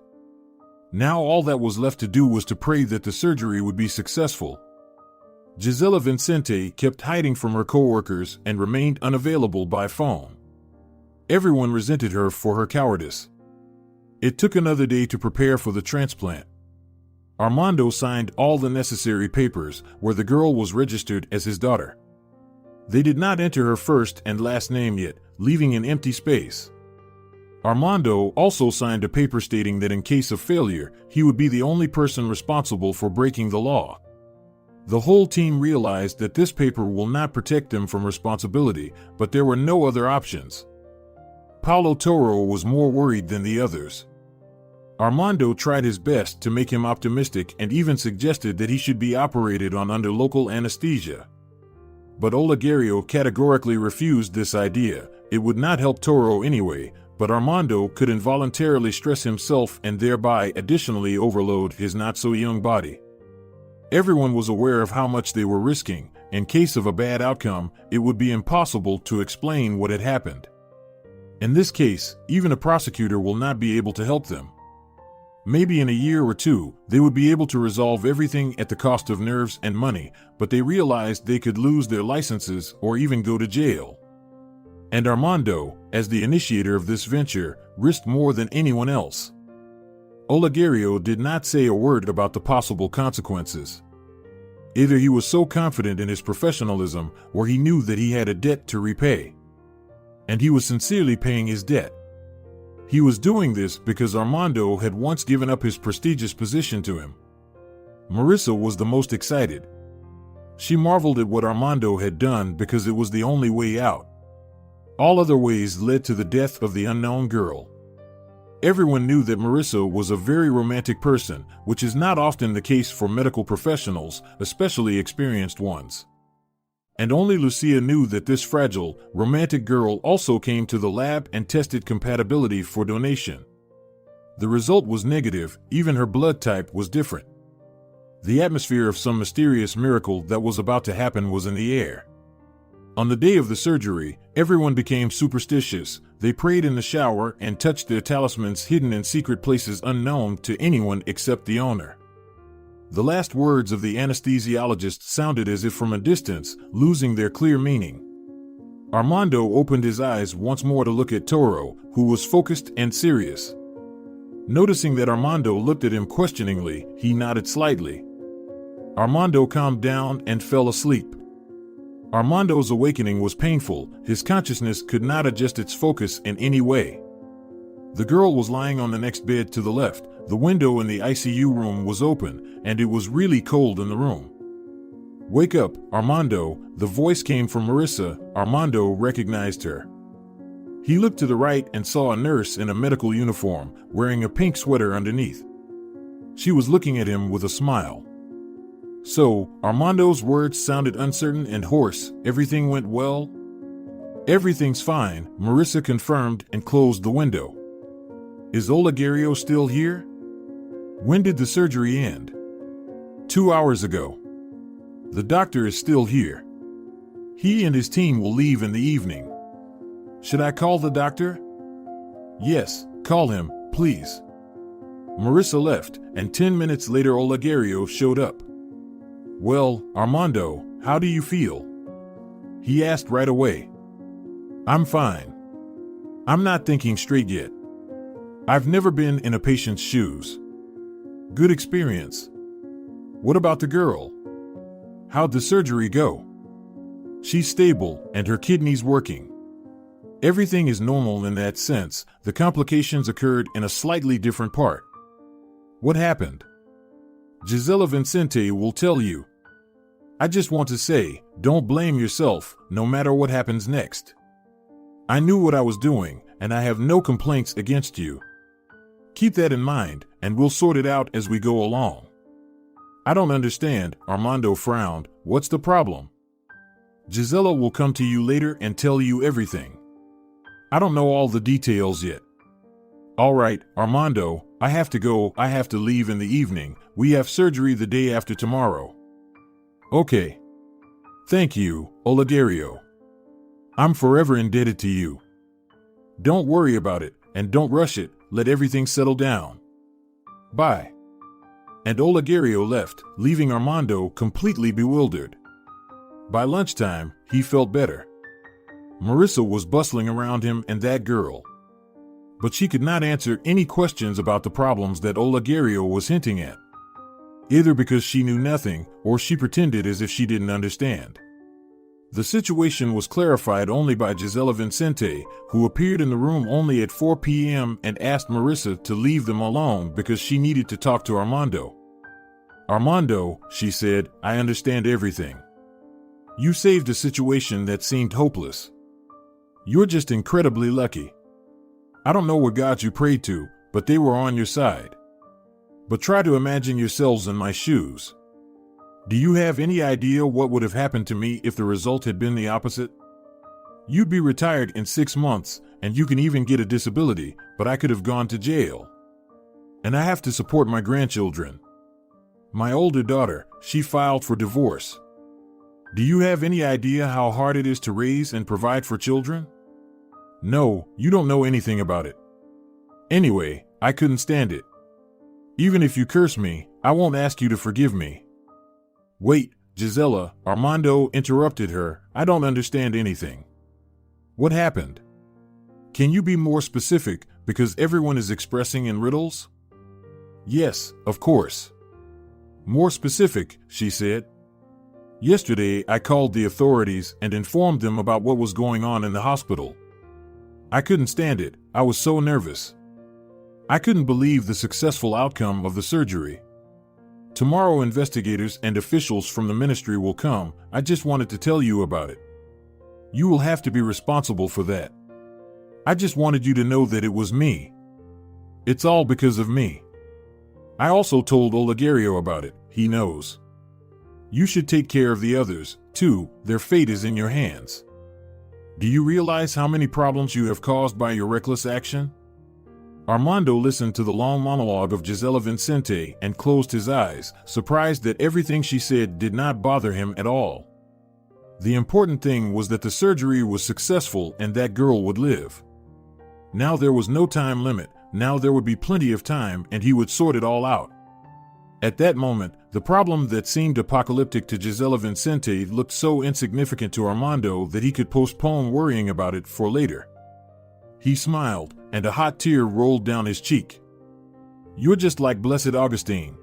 Now all that was left to do was to pray that the surgery would be successful. Gisela Vincente kept hiding from her coworkers and remained unavailable by phone. Everyone resented her for her cowardice. It took another day to prepare for the transplant. Armando signed all the necessary papers where the girl was registered as his daughter. They did not enter her first and last name yet, leaving an empty space. Armando also signed a paper stating that in case of failure, he would be the only person responsible for breaking the law. The whole team realized that this paper will not protect them from responsibility, but there were no other options. Paulo Toro was more worried than the others. Armando tried his best to make him optimistic and even suggested that he should be operated on under local anesthesia. But Olegario categorically refused this idea. It would not help Toro anyway, but Armando could involuntarily stress himself and thereby additionally overload his not-so-young body. Everyone was aware of how much they were risking. In case of a bad outcome, it would be impossible to explain what had happened. In this case, even a prosecutor will not be able to help them. Maybe in a year or two, they would be able to resolve everything at the cost of nerves and money, but they realized they could lose their licenses or even go to jail. And Armando, as the initiator of this venture, risked more than anyone else. Olegario did not say a word about the possible consequences. Either he was so confident in his professionalism, or he knew that he had a debt to repay. And he was sincerely paying his debt. He was doing this because Armando had once given up his prestigious position to him. Marissa was the most excited. She marveled at what Armando had done because it was the only way out. All other ways led to the death of the unknown girl. Everyone knew that Marissa was a very romantic person, which is not often the case for medical professionals, especially experienced ones. And only Lucia knew that this fragile, romantic girl also came to the lab and tested compatibility for donation. The result was negative, even her blood type was different. The atmosphere of some mysterious miracle that was about to happen was in the air. On the day of the surgery, everyone became superstitious. They prayed in the shower and touched their talismans hidden in secret places unknown to anyone except the owner. The last words of the anesthesiologist sounded as if from a distance, losing their clear meaning. Armando opened his eyes once more to look at Toro, who was focused and serious. Noticing that Armando looked at him questioningly, he nodded slightly. Armando calmed down and fell asleep. Armando's awakening was painful. His consciousness could not adjust its focus in any way. The girl was lying on the next bed to the left. The window in the ICU room was open, and it was really cold in the room. "Wake up, Armando," the voice came from Marissa. Armando recognized her. He looked to the right and saw a nurse in a medical uniform, wearing a pink sweater underneath. She was looking at him with a smile. So, Armando's words sounded uncertain and hoarse. "Everything went well?" "Everything's fine," Marissa confirmed and closed the window. "Is Olegario still here?" "When did the surgery end?" 2 hours ago. "The doctor is still here. He and his team will leave in the evening." "Should I call the doctor?" "Yes, call him, please." Marissa left, and 10 minutes later Olegario showed up. "Well, Armando, how do you feel?" he asked right away. "I'm fine. I'm not thinking straight yet. I've never been in a patient's shoes." "Good experience. What about the girl? How'd the surgery go?" "She's stable, and her kidney's working. Everything is normal in that sense. The complications occurred in a slightly different part." "What happened?" "Gisela Vincente will tell you. I just want to say, don't blame yourself, no matter what happens next. I knew what I was doing, and I have no complaints against you. Keep that in mind, and we'll sort it out as we go along." "I don't understand," Armando frowned. "What's the problem?" "Gisela will come to you later and tell you everything. I don't know all the details yet." "All right, Armando, I have to go. I have to leave in the evening. We have surgery the day after tomorrow." "Okay. Thank you, Olegario. I'm forever indebted to you. Don't worry about it, and don't rush it. Let everything settle down. Bye." And Olegario left, leaving Armando completely bewildered. By lunchtime, he felt better. Marissa was bustling around him and that girl. But she could not answer any questions about the problems that Olegario was hinting at, either because she knew nothing or she pretended as if she didn't understand. The situation was clarified only by Gisela Vincente, who appeared in the room only at 4 p.m. and asked Marissa to leave them alone because she needed to talk to Armando. "Armando," she said, "I understand everything. You saved a situation that seemed hopeless. You're just incredibly lucky. I don't know what gods you prayed to, but they were on your side. But try to imagine yourselves in my shoes. Do you have any idea what would have happened to me if the result had been the opposite? You'd be retired in 6 months, and you can even get a disability, but I could have gone to jail. And I have to support my grandchildren. My older daughter, she filed for divorce. Do you have any idea how hard it is to raise and provide for children? No, you don't know anything about it. Anyway, I couldn't stand it. Even if you curse me, I won't ask you to forgive me." "Wait, Gisela," Armando interrupted her. "I don't understand anything. What happened? Can you be more specific, because everyone is expressing in riddles?" "Yes, of course. More specific," she said. "Yesterday I called the authorities and informed them about what was going on in the hospital. I couldn't stand it. I was so nervous. I couldn't believe the successful outcome of the surgery. Tomorrow investigators and officials from the ministry will come. I just wanted to tell you about it. You will have to be responsible for that. I just wanted you to know that it was me. It's all because of me. I also told Olegario about it. He knows. You should take care of the others, too. Their fate is in your hands. Do you realize how many problems you have caused by your reckless action?" Armando listened to the long monologue of Gisela Vincente and closed his eyes, surprised that everything she said did not bother him at all. The important thing was that the surgery was successful and that girl would live. Now there was no time limit. Now there would be plenty of time and he would sort it all out. At that moment, the problem that seemed apocalyptic to Gisela Vincente looked so insignificant to Armando that he could postpone worrying about it for later. He smiled, and a hot tear rolled down his cheek. "You're just like Blessed Augustine,"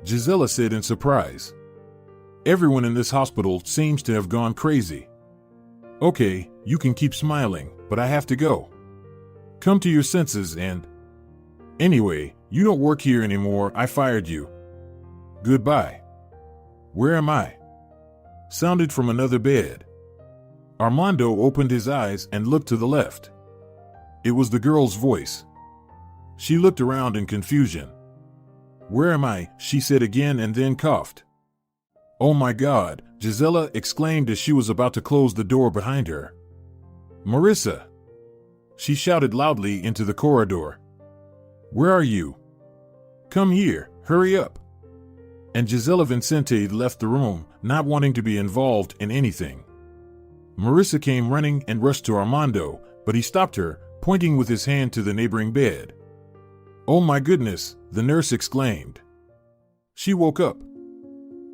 Gisela said in surprise. "Everyone in this hospital seems to have gone crazy. Okay, you can keep smiling, but I have to go. Come to your senses and... Anyway, you don't work here anymore. I fired you. Goodbye." "Where am I?" sounded from another bed. Armando opened his eyes and looked to the left. It was the girl's voice. She looked around in confusion. "Where am I?" she said again and then coughed. "Oh my God," Gisela exclaimed as she was about to close the door behind her. "Marissa!" she shouted loudly into the corridor. "Where are you? Come here, hurry up." And Gisela Vincente left the room, not wanting to be involved in anything. Marissa came running and rushed to Armando, but he stopped her, pointing with his hand to the neighboring bed. "Oh my goodness," the nurse exclaimed. She woke up.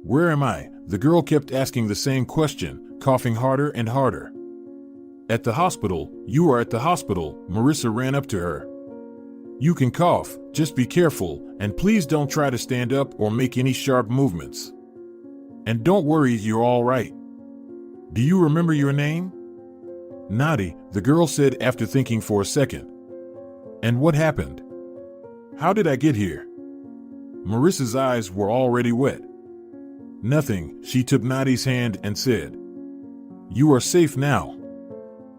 "Where am I?" The girl kept asking the same question, coughing harder and harder. "At the hospital. You are at the hospital." Marissa ran up to her. "You can cough, just be careful, and please don't try to stand up or make any sharp movements. And don't worry, you're all right. Do you remember your name?" "Nadi," the girl said after thinking for a second. "And what happened? How did I get here?" Marissa's eyes were already wet. "Nothing," she took Nadi's hand and said. "You are safe now.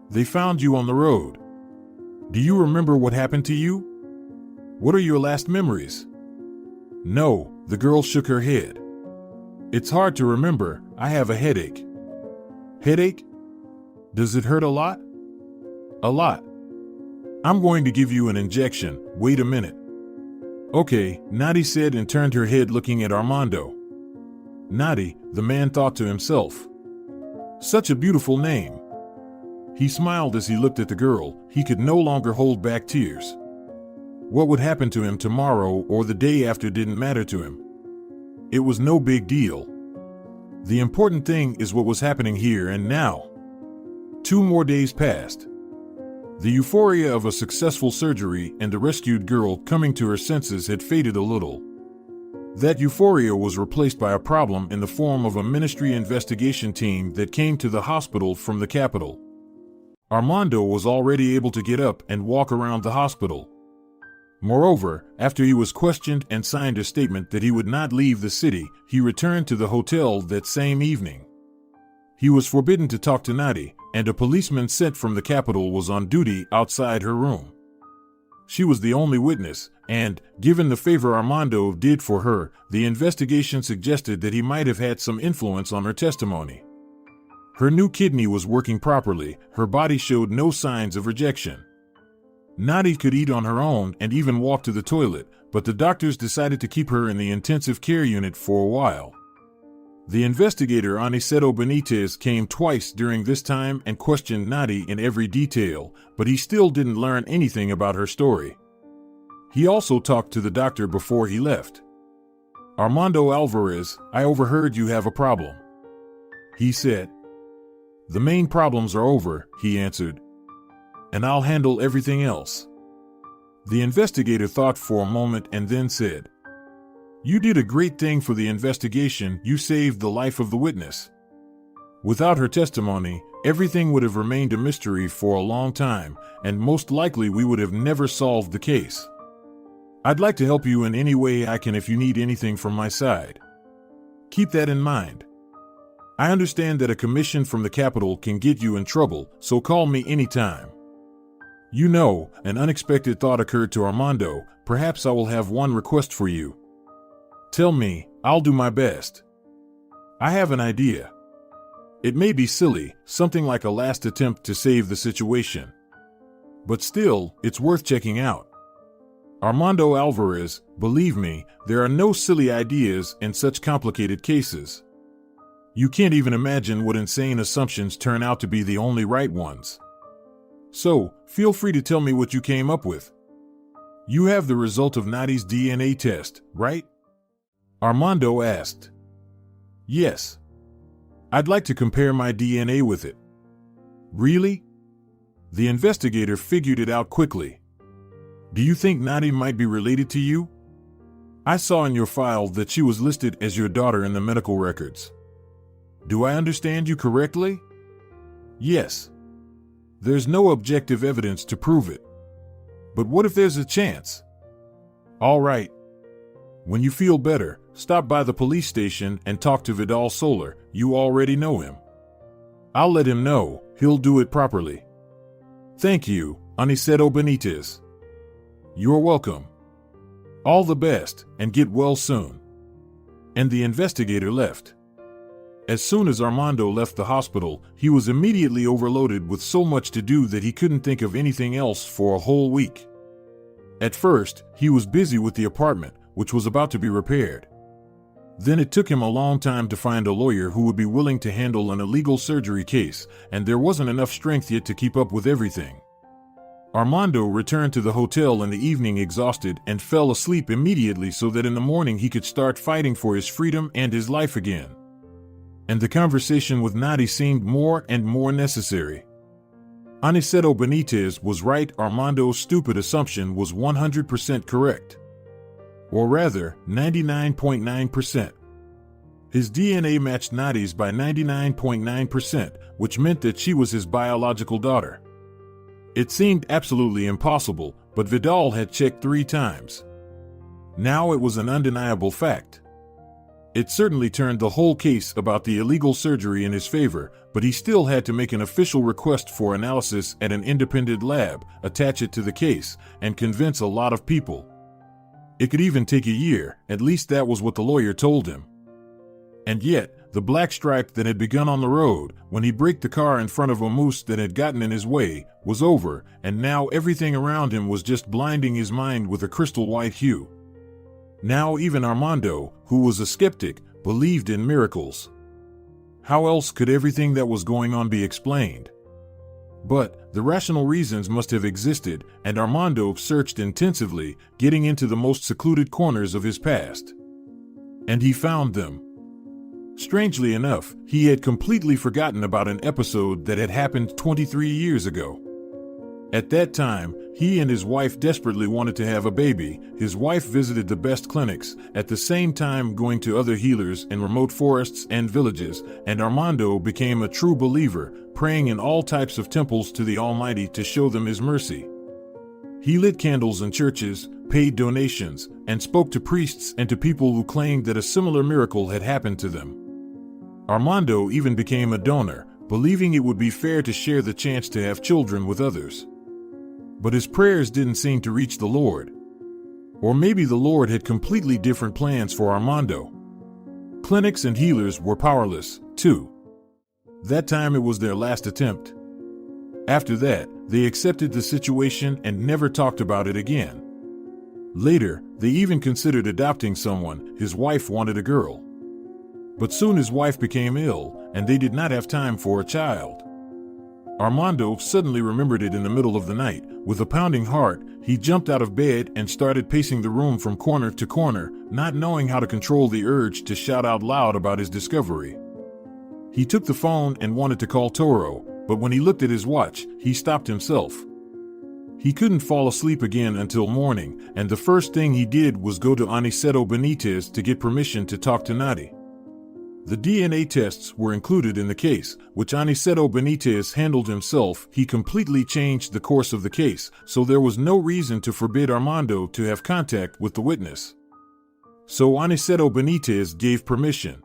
They found you on the road. Do you remember what happened to you? What are your last memories?" "No," the girl shook her head. "It's hard to remember. I have a headache." "Headache? Does it hurt a lot?" "A lot. I'm going to give you an injection. Wait a minute." "Okay," Nadi said and turned her head looking at Armando. Nadi, the man thought to himself. Such a beautiful name. He smiled as he looked at the girl. He could no longer hold back tears. What would happen to him tomorrow or the day after didn't matter to him. It was no big deal. The important thing is what was happening here and now. 2 more days passed. The euphoria of a successful surgery and the rescued girl coming to her senses had faded a little. That euphoria was replaced by a problem in the form of a ministry investigation team that came to the hospital from the capital. Armando was already able to get up and walk around the hospital. Moreover, after he was questioned and signed a statement that he would not leave the city, he returned to the hotel that same evening. He was forbidden to talk to Nadi, and a policeman sent from the capital was on duty outside her room. She was the only witness, and, given the favor Armando did for her, the investigation suggested that he might have had some influence on her testimony. Her new kidney was working properly, her body showed no signs of rejection. Nadi could eat on her own and even walk to the toilet, but the doctors decided to keep her in the intensive care unit for a while. The investigator Gisela Benitez came twice during this time and questioned Nadi in every detail, but he still didn't learn anything about her story. He also talked to the doctor before he left. "Armando Alvarez, I overheard you have a problem," he said. "The main problems are over," he answered, "and I'll handle everything else." The investigator thought for a moment and then said, "You did a great thing for the investigation. You saved the life of the witness. Without her testimony, everything would have remained a mystery for a long time, and most likely we would have never solved the case. I'd like to help you in any way I can if you need anything from my side. Keep that in mind. I understand that a commission from the capital can get you in trouble, so call me anytime." "You know," an unexpected thought occurred to Armando, "perhaps I will have one request for you." "Tell me, I'll do my best." "I have an idea. It may be silly, something like a last attempt to save the situation. But still, it's worth checking out. Armando Alvarez, believe me, there are no silly ideas in such complicated cases. You can't even imagine what insane assumptions turn out to be the only right ones. So, feel free to tell me what you came up with. You have the result of Nadi's DNA test, right?" Armando asked. "Yes. I'd like to compare my DNA with it." "Really?" The investigator figured it out quickly. "Do you think Nadi might be related to you? I saw in your file that she was listed as your daughter in the medical records. Do I understand you correctly?" "Yes. There's no objective evidence to prove it. But what if there's a chance?" "All right. When you feel better, stop by the police station and talk to Vidal Solar. You already know him. I'll let him know. He'll do it properly." "Thank you, Gisela Benitez." "You're welcome. All the best, and get well soon." And the investigator left. As soon as Armando left the hospital, he was immediately overloaded with so much to do that he couldn't think of anything else for a whole week. At first, he was busy with the apartment, which was about to be repaired. Then it took him a long time to find a lawyer who would be willing to handle an illegal surgery case, and there wasn't enough strength yet to keep up with everything. Armando returned to the hotel in the evening exhausted and fell asleep immediately so that in the morning he could start fighting for his freedom and his life again. And the conversation with Nadi seemed more and more necessary. Gisela Benitez was right. Armando's stupid assumption was 100% correct. Or rather, 99.9%. His DNA matched Nadi's by 99.9%, which meant that she was his biological daughter. It seemed absolutely impossible, but Vidal had checked 3 times. Now it was an undeniable fact. It certainly turned the whole case about the illegal surgery in his favor, but he still had to make an official request for analysis at an independent lab, attach it to the case, and convince a lot of people. It could even take a year, at least that was what the lawyer told him. And yet, the black stripe that had begun on the road, when he braked the car in front of a moose that had gotten in his way, was over, and now everything around him was just blinding his mind with a crystal white hue. Now even Armando, who was a skeptic, believed in miracles. How else could everything that was going on be explained? But the rational reasons must have existed, and Armando searched intensively, getting into the most secluded corners of his past. And he found them. Strangely enough, he had completely forgotten about an episode that had happened 23 years ago. At that time, he and his wife desperately wanted to have a baby. His wife visited the best clinics, at the same time going to other healers in remote forests and villages, and Armando became a true believer, praying in all types of temples to the Almighty to show them His mercy. He lit candles in churches, paid donations, and spoke to priests and to people who claimed that a similar miracle had happened to them. Armando even became a donor, believing it would be fair to share the chance to have children with others. But his prayers didn't seem to reach the Lord. Or maybe the Lord had completely different plans for Armando. Clinics and healers were powerless, too. That time it was their last attempt. After that, they accepted the situation and never talked about it again. Later, they even considered adopting someone. His wife wanted a girl. But soon his wife became ill, and they did not have time for a child. Armando suddenly remembered it in the middle of the night. With a pounding heart, he jumped out of bed and started pacing the room from corner to corner, not knowing how to control the urge to shout out loud about his discovery. He took the phone and wanted to call Toro, but when he looked at his watch, he stopped himself. He couldn't fall asleep again until morning, and the first thing he did was go to Aniceto Benitez to get permission to talk to Nadi. The DNA tests were included in the case, which Aniceto Benitez handled himself. He completely changed the course of the case, so there was no reason to forbid Armando to have contact with the witness. So Aniceto Benitez gave permission.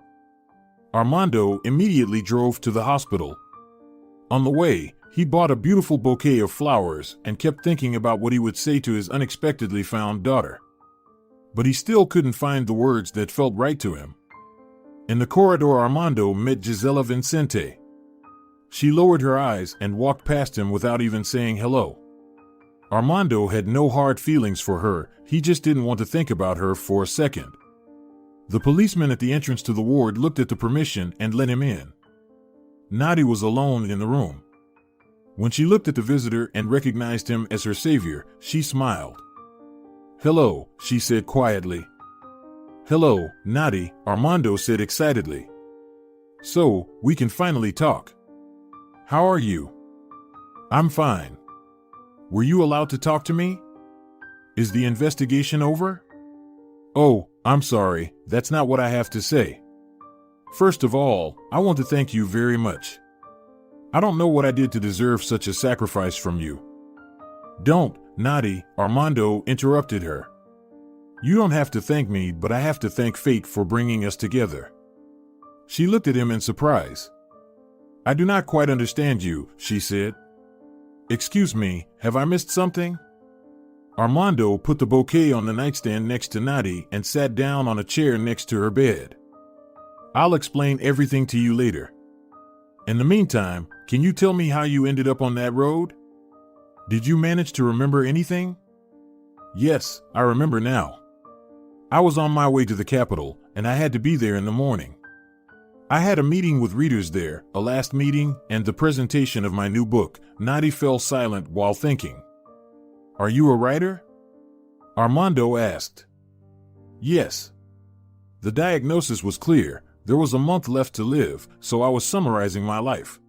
Armando immediately drove to the hospital. On the way, he bought a beautiful bouquet of flowers and kept thinking about what he would say to his unexpectedly found daughter. But he still couldn't find the words that felt right to him. In the corridor, Armando met Gisela Vincente. She lowered her eyes and walked past him without even saying hello. Armando had no hard feelings for her, he just didn't want to think about her for a second. The policeman at the entrance to the ward looked at the permission and let him in. Nadi was alone in the room. When she looked at the visitor and recognized him as her savior, she smiled. "Hello," she said quietly. "Hello, Nadi," Armando said excitedly. "So, we can finally talk. How are you?" "I'm fine. Were you allowed to talk to me? Is the investigation over?" "Oh, I'm sorry, that's not what I have to say. First of all, I want to thank you very much. I don't know what I did to deserve such a sacrifice from you." "Don't, Nadi," Armando interrupted her. "You don't have to thank me, but I have to thank fate for bringing us together." She looked at him in surprise. "I do not quite understand you," she said. "Excuse me, have I missed something?" Armando put the bouquet on the nightstand next to Nadi and sat down on a chair next to her bed. "I'll explain everything to you later. In the meantime, can you tell me how you ended up on that road? Did you manage to remember anything?" "Yes, I remember now. I was on my way to the capital, and I had to be there in the morning. I had a meeting with readers there, a last meeting, and the presentation of my new book." Nadi fell silent while thinking. "Are you a writer?" Armando asked. "Yes." The diagnosis was clear. There was a month left to live, so I was summarizing my life.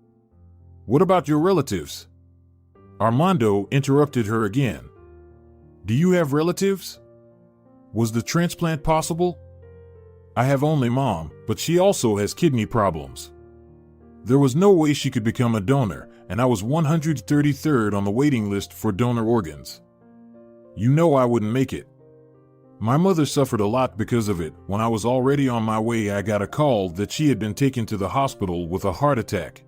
"What about your relatives?" Armando interrupted her again. "Do you have relatives? Was the transplant possible?" "I have only Mom, but she also has kidney problems. There was no way she could become a donor, and I was 133rd on the waiting list for donor organs. You know I wouldn't make it. My mother suffered a lot because of it. When I was already on my way, I got a call that she had been taken to the hospital with a heart attack.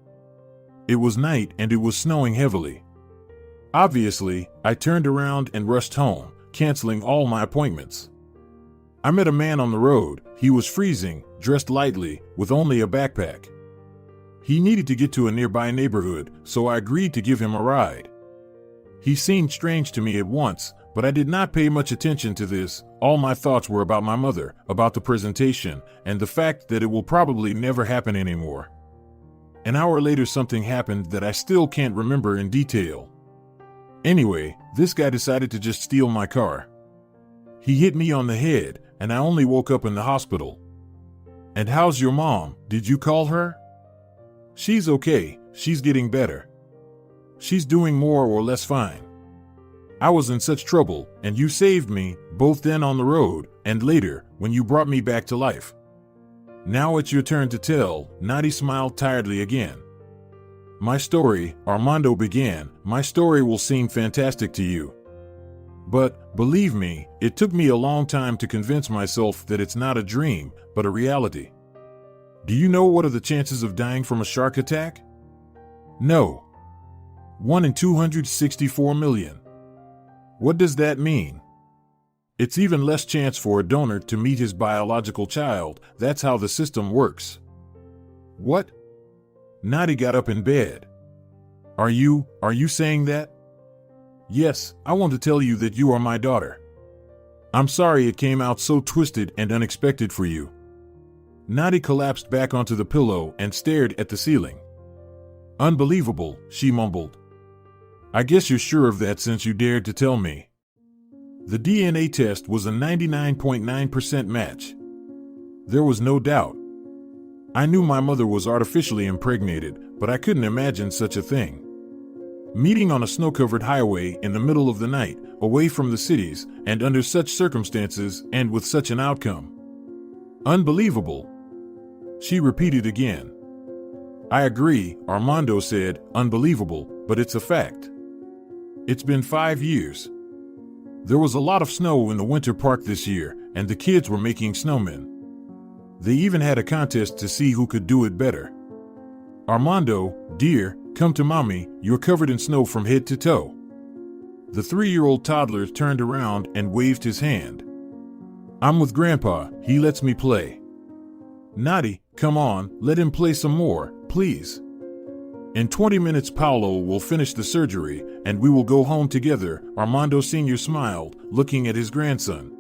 It was night and it was snowing heavily. Obviously, I turned around and rushed home, canceling all my appointments. I met a man on the road. He was freezing, dressed lightly, with only a backpack. He needed to get to a nearby neighborhood, so I agreed to give him a ride. He seemed strange to me at once, but I did not pay much attention to this. All my thoughts were about my mother, about the presentation, and the fact that it will probably never happen anymore. An hour later, something happened that I still can't remember in detail. Anyway, this guy decided to just steal my car. He hit me on the head, and I only woke up in the hospital. And how's your mom? Did you call her? She's okay. She's getting better. She's doing more or less fine. I was in such trouble, and you saved me, both then on the road, and later, when you brought me back to life. Now it's your turn to tell. Nadi smiled tiredly again. My story, Armando began, my story will seem fantastic to you. But, believe me, it took me a long time to convince myself that it's not a dream, but a reality. Do you know what are the chances of dying from a shark attack? No. 1 in 264 million. What does that mean? It's even less chance for a donor to meet his biological child. That's how the system works. What? Nadi got up in bed. Are you saying that? Yes, I want to tell you that you are my daughter. I'm sorry it came out so twisted and unexpected for you. Nadi collapsed back onto the pillow and stared at the ceiling. Unbelievable, she mumbled. I guess you're sure of that since you dared to tell me. The DNA test was a 99.9% match. There was no doubt. I knew my mother was artificially impregnated, but I couldn't imagine such a thing. Meeting on a snow-covered highway in the middle of the night, away from the cities, and under such circumstances, and with such an outcome. Unbelievable. She repeated again. I agree, Armando said, unbelievable, but it's a fact. It's been 5 years. There was a lot of snow in the winter park this year, and the kids were making snowmen. They even had a contest to see who could do it better. Armando, dear, come to mommy, you're covered in snow from head to toe. The 3-year-old toddler turned around and waved his hand. I'm with Grandpa, he lets me play. Nadi, come on, let him play some more, please. In 20 minutes Paolo will finish the surgery, and we will go home together, Armando Sr. smiled, looking at his grandson.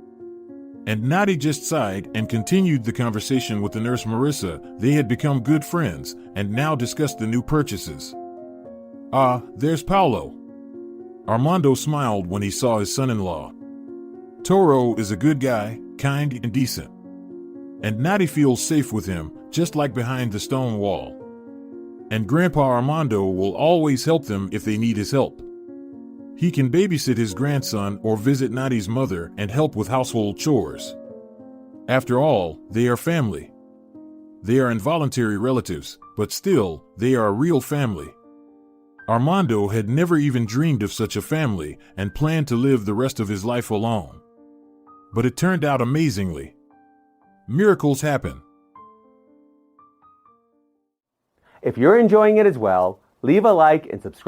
And Nadi just sighed and continued the conversation with the nurse Marissa. They had become good friends, and now discussed the new purchases. Ah, there's Paolo. Armando smiled when he saw his son-in-law. Toro is a good guy, kind and decent. And Nadi feels safe with him, just like behind the stone wall. And Grandpa Armando will always help them if they need his help. He can babysit his grandson or visit Nadi's mother and help with household chores. After all, they are family. They are involuntary relatives, but still, they are a real family. Armando had never even dreamed of such a family and planned to live the rest of his life alone. But it turned out amazingly. Miracles happen. If you're enjoying it as well, leave a like and subscribe.